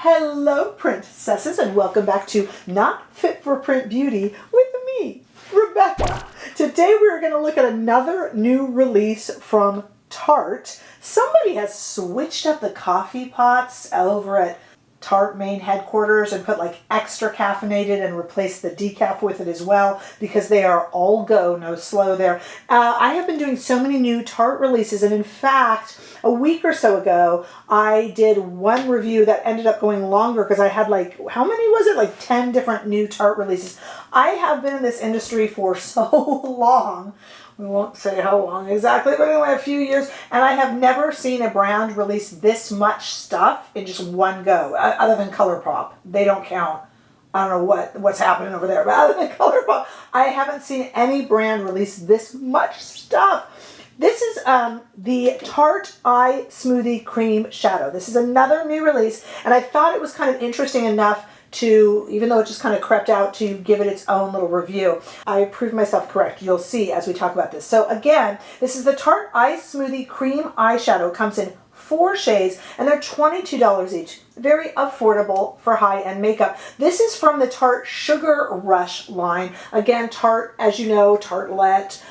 Hello, princesses, and welcome back to Not Fit for Print Beauty with me, Rebecca. Today we're going to look at another new release from Tarte. Somebody has switched up the coffee pots over at Tarte main headquarters and put like extra caffeinated and replaced the decaf with it as well because they are all go, no slow there. I have been doing so many new Tarte releases, and in fact, a week or so ago, I did one review that ended up going longer because I had like, how many was it? Like 10 different new Tarte releases. I have been in this industry for so long. We won't say how long exactly, but anyway, a few years. And I have never seen a brand release this much stuff in just one go, other than ColourPop. They don't count. I don't know what's happening over there, but other than ColourPop, I haven't seen any brand release this much stuff. This is the Tarte Eye Smoothie Cream Shadow. This is another new release, and I thought it was kind of interesting enough to, even though it just kind of crept out, to give it its own little review. I proved myself correct. You'll see as we talk about this. So again, this is the Tarte Eye Smoothie Cream Eyeshadow. Comes in 4 shades, and they're $22 each. Very affordable for high-end makeup. This is from the Tarte Sugar Rush line. Again, Tarte, as you know, Tartelette,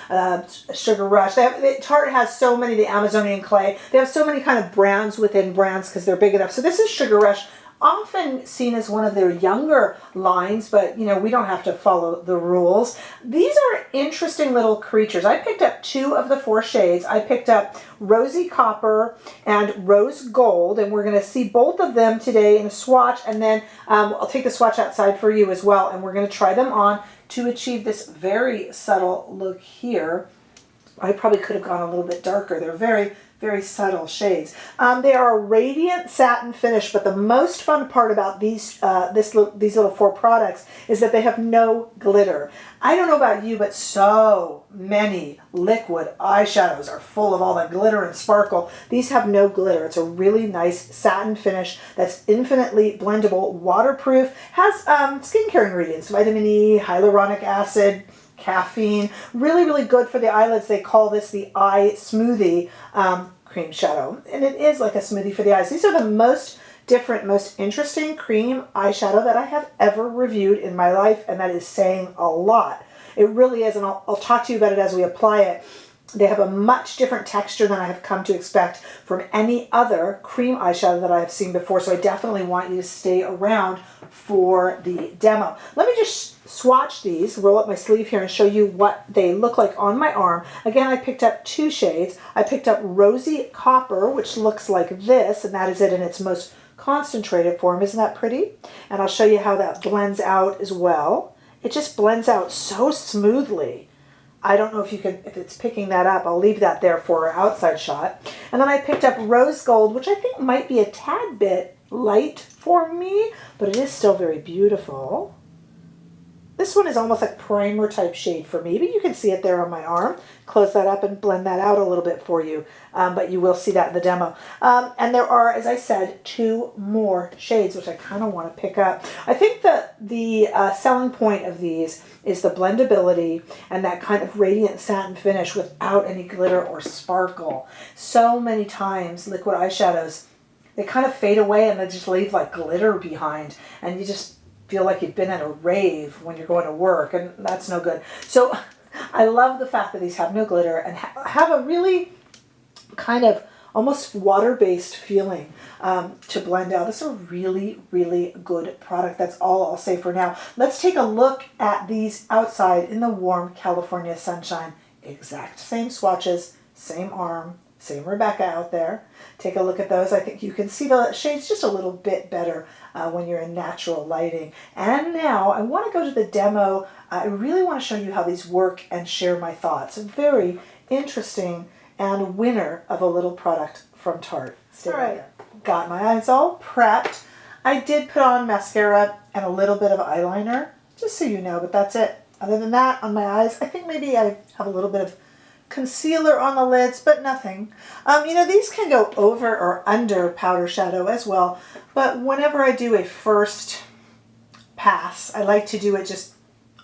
Sugar Rush. Tarte has so many, the Amazonian clay. They have so many kind of brands within brands because they're big enough. So this is Sugar Rush. Often seen as one of their younger lines, but you know, we don't have to follow the rules. These are interesting little creatures. I picked up 2 of the 4 shades. I picked up Rosy Copper and Rose Gold, and we're going to see both of them today in a swatch, and then I'll take the swatch outside for you as well, and we're going to try them on to achieve this very subtle look here. I probably could have gone a little bit darker. They're very, very subtle shades. They are a radiant satin finish, but the most fun part about these little 4 products is that they have no glitter. I don't know about you, but so many liquid eyeshadows are full of all that glitter and sparkle. These have no glitter. It's a really nice satin finish that's infinitely blendable, waterproof, has skincare ingredients, vitamin E, hyaluronic acid, caffeine, really, really good for the eyelids. They call this the Eye Smoothie Cream Shadow, and it is like a smoothie for the eyes. These are the most different, most interesting cream eyeshadow that I have ever reviewed in my life, and that is saying a lot. It really is, and I'll talk to you about it as we apply it. They have a much different texture than I have come to expect from any other cream eyeshadow that I have seen before, so I definitely want you to stay around for the demo. Let me just swatch these, roll up my sleeve here, and show you what they look like on my arm. Again, I picked up 2 shades. I picked up Rosy Copper, which looks like this, and that is it in its most concentrated form. Isn't that pretty? And I'll show you how that blends out as well. It just blends out so smoothly. I don't know if it's picking that up. I'll leave that there for our outside shot. And then I picked up Rose Gold, which I think might be a tad bit light for me, but it is still very beautiful. This one is almost like primer type shade for me, but you can see it there on my arm. Close that up and blend that out a little bit for you, but you will see that in the demo. And there are, as I said, 2 more shades, which I kind of want to pick up. I think that the selling point of these is the blendability and that kind of radiant satin finish without any glitter or sparkle. So many times liquid eyeshadows, they kind of fade away and they just leave like glitter behind, and you just feel like you've been at a rave when you're going to work, and that's no good. So I love the fact that these have no glitter and have a really kind of almost water-based feeling to blend out. This is a really, really good product. That's all I'll say for now. Let's take a look at these outside in the warm California sunshine. Exact same swatches, same arm, same Rebecca out there. Take a look at those. I think you can see the shades just a little bit better when you're in natural lighting. And now I want to go to the demo. I really want to show you how these work and share my thoughts. A very interesting and winner of a little product from Tarte. All right, got my eyes all prepped. I did put on mascara and a little bit of eyeliner, just so you know, but that's it. Other than that, on my eyes, I think maybe I have a little bit of concealer on the lids, but nothing. You know, these can go over or under powder shadow as well, but whenever I do a first pass, I like to do it just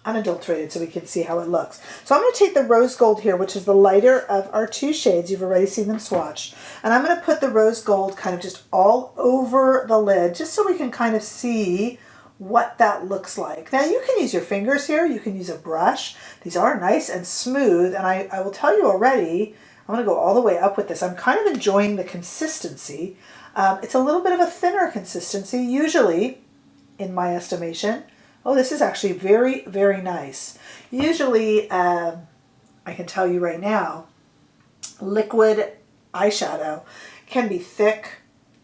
unadulterated so we can see how it looks. So I'm going to take the rose gold here, which is the lighter of our two shades. You've already seen them swatched. And I'm going to put the rose gold kind of just all over the lid, just so we can kind of see what that looks like. Now you can use your fingers here. You can use a brush. These are nice and smooth. And I will tell you already, I'm going to go all the way up with this. I'm kind of enjoying the consistency. It's a little bit of a thinner consistency, usually, in my estimation. Oh, this is actually very, very nice. Usually, I can tell you right now, liquid eyeshadow can be thick,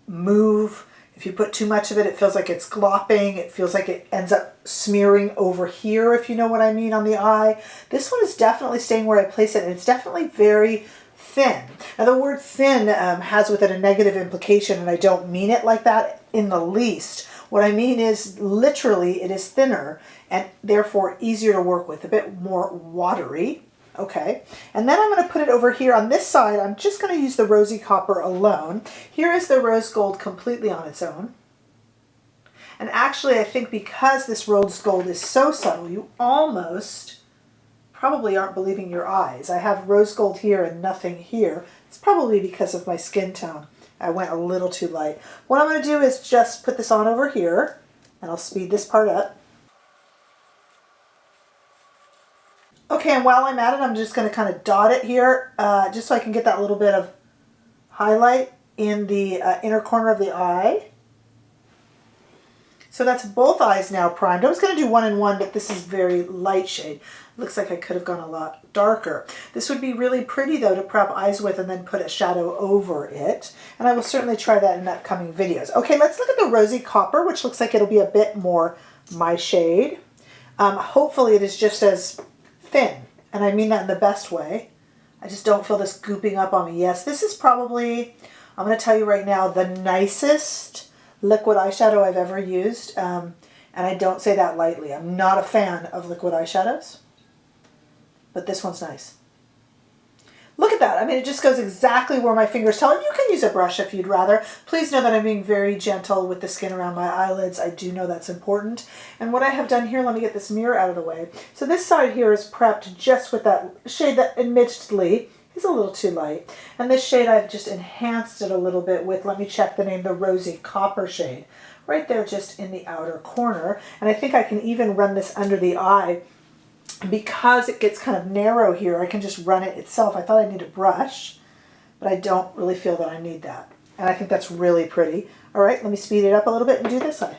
move. If you put too much of it, it feels like it's glopping. It feels like it ends up smearing over here, if you know what I mean, on the eye. This one is definitely staying where I place it, and it's definitely very thin. Now, the word thin has with it a negative implication, and I don't mean it like that in the least. What I mean is literally it is thinner and therefore easier to work with, a bit more watery. Okay, and then I'm going to put it over here on this side. I'm just going to use the rosy copper alone. Here is the rose gold completely on its own. And actually, I think because this rose gold is so subtle, you almost probably aren't believing your eyes. I have rose gold here and nothing here. It's probably because of my skin tone. I went a little too light. What I'm going to do is just put this on over here, and I'll speed this part up. Okay, and while I'm at it, I'm just going to kind of dot it here, just so I can get that little bit of highlight in the inner corner of the eye. So that's both eyes now primed. I was going to do 1 and 1, but this is very light shade. Looks like I could have gone a lot darker. This would be really pretty, though, to prep eyes with and then put a shadow over it. And I will certainly try that in upcoming videos. Okay, let's look at the rosy copper, which looks like it'll be a bit more my shade. Hopefully it is just as thin, and I mean that in the best way. I just don't feel this gooping up on me. Yes, this is probably, I'm going to tell you right now, the nicest liquid eyeshadow I've ever used. And I don't say that lightly. I'm not a fan of liquid eyeshadows, but this one's nice. Look at that. I mean, it just goes exactly where my fingers tell. You can use a brush if you'd rather. Please know that I'm being very gentle with the skin around my eyelids. I do know that's important. And what I have done here, let me get this mirror out of the way. So this side here is prepped just with that shade that admittedly is a little too light. And this shade I've just enhanced it a little bit with, let me check the name, the rosy copper shade. Right there just in the outer corner. And I think I can even run this under the eye. Because it gets kind of narrow here, I can just run it itself. I thought I need a brush, but I don't really feel that I need that. And I think that's really pretty. All right, let me speed it up a little bit and do this eye.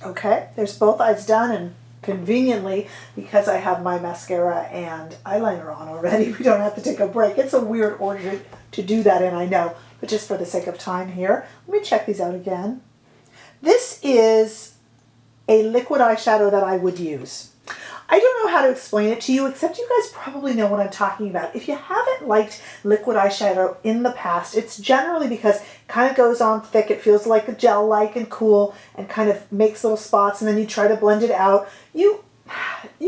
Okay, there's both eyes done, and conveniently, because I have my mascara and eyeliner on already, we don't have to take a break. It's a weird order to do that in, I know, but just for the sake of time here, let me check these out again. This is a liquid eyeshadow that I would use. I don't know how to explain it to you, except you guys probably know what I'm talking about. If you haven't liked liquid eyeshadow in the past, it's generally because it kind of goes on thick. It feels like a gel-like and cool and kind of makes little spots, and then you try to blend it out. You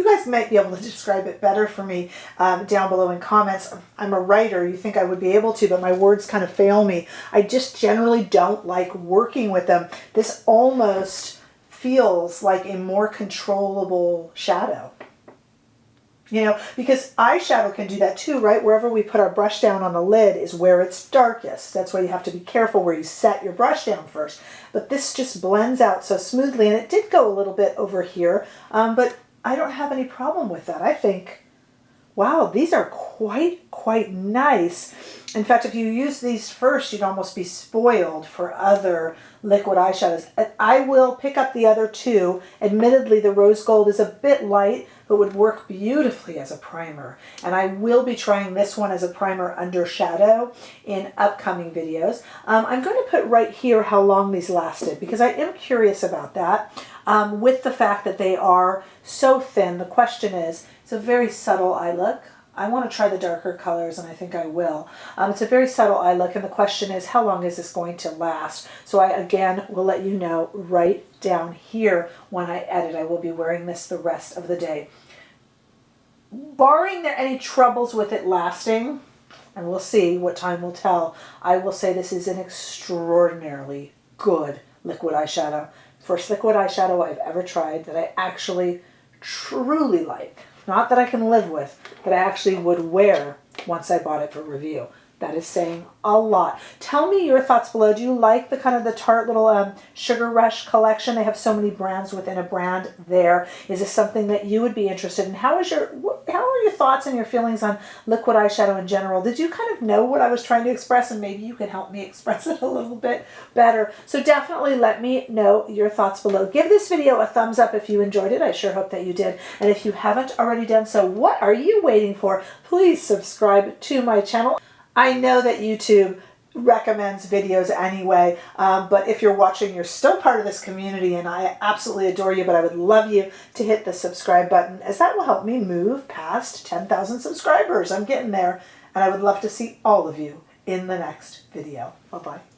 guys might be able to describe it better for me down below in comments. I'm a writer. You think I would be able to, but my words kind of fail me. I just generally don't like working with them. This almost feels like a more controllable shadow. You know, because eyeshadow can do that too, right? Wherever we put our brush down on the lid is where it's darkest. That's why you have to be careful where you set your brush down first. But this just blends out so smoothly, and it did go a little bit over here, but I don't have any problem with that. I think, wow, these are quite nice. In fact, if you use these first, you'd almost be spoiled for other liquid eyeshadows. I will pick up the other two. Admittedly, the rose gold is a bit light, but would work beautifully as a primer. And I will be trying this one as a primer under shadow in upcoming videos. I'm going to put right here how long these lasted, because I am curious about that. With the fact that they are so thin, the question is, it's a very subtle eye look. I want to try the darker colors, and I think I will. It's a very subtle eye look, and the question is, how long is this going to last? So I, again, will let you know right down here when I edit. I will be wearing this the rest of the day. Barring there any troubles with it lasting, and we'll see, what time will tell, I will say this is an extraordinarily good liquid eyeshadow. First liquid eyeshadow I've ever tried that I actually truly like. Not that I can live with, that I actually would wear once I bought it for review. That is saying a lot. Tell me your thoughts below. Do you like the kind of the Tarte little Sugar Rush collection? They have so many brands within a brand there. Is this something that you would be interested in? How are your thoughts and your feelings on liquid eyeshadow in general? Did you kind of know what I was trying to express, and maybe you can help me express it a little bit better? So definitely let me know your thoughts below. Give this video a thumbs up if you enjoyed it. I sure hope that you did. And if you haven't already done so, what are you waiting for? Please subscribe to my channel. I know that YouTube recommends videos anyway, but if you're watching, you're still part of this community, and I absolutely adore you, but I would love you to hit the subscribe button, as that will help me move past 10,000 subscribers. I'm getting there, and I would love to see all of you in the next video. Bye-bye.